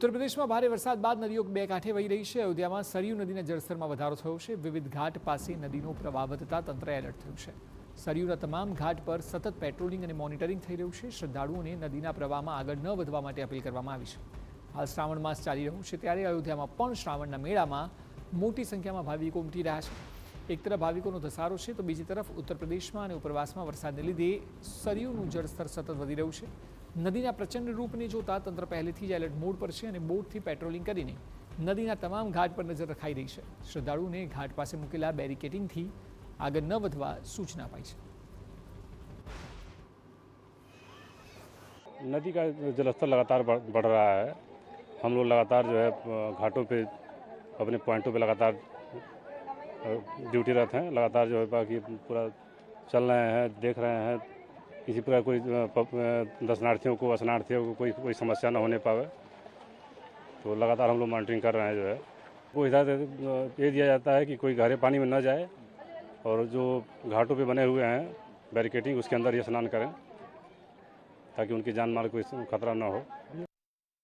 ઉત્તર પ્રદેશમાં ભારે વરસાદ બાદ નદીઓ બે કાંઠે વહી રહી છે। અયોધ્યામાં સરયુ નદીના જળસ્તરમાં વધારો થયો છે। વિવિધ ઘાટ પાસે નદીનો પ્રવાહ વધતા તંત્રએ એલર્ટ થયું છે। સરયુના તમામ ઘાટ પર સતત પેટ્રોલિંગ અને મોનિટરિંગ થઈ રહ્યું છે। શ્રદ્ધાળુઓને નદીના પ્રવાહમાં આગળ ન વધવા માટે અપીલ કરવામાં આવી છે। હાલ શ્રાવણ માસ ચાલી રહ્યું છે, ત્યારે અયોધ્યામાં પણ શ્રાવણના મેળામાં મોટી સંખ્યામાં ભાવિકો ઉમટી રહ્યા છે। એક તરફ ભાવિકોનો ધસારો છે, તો બીજી તરફ ઉત્તર પ્રદેશમાં અને ઉપરવાસમાં વરસાદને લીધે સરયુનું જળસ્તર સતત વધી રહ્યું છે। નદીના પ્રચંડ રૂપને જોતા તંત્ર પહેલેથી જ એલર્ટ મોડ પર છે અને બોટથી પેટ્રોલિંગ કરીને નદીના તમામ ઘાટ પર નજર રખાઈ રહી છે। શ્રદ્ધાળુઓને ઘાટ પાસે મૂકેલા બેરિકેડિંગથી આગળ ન વધવા सूचना अपाई है। नदी का जलस्तर लगातार बढ़ रहा है। हम लोग लगातार जो है घाटों पे अपने पॉइंटों पे लगातार ड्यूटी रहते हैं। लगातार जो है बाकी पूरा चल रहे हैं, देख रहे हैं किसी प्रकार कोई दर्शनार्थियों को कोई समस्या न होने पावे, तो लगातार हम लोग मॉनिटरिंग कर रहे हैं। जो है कोई हिदायत ये दिया जाता है कि कोई गहरे पानी में न जाए और जो घाटों पे बने हुए हैं बैरिकेडिंग उसके अंदर ये स्नान करें, ताकि उनकी जान माल कोई खतरा न हो।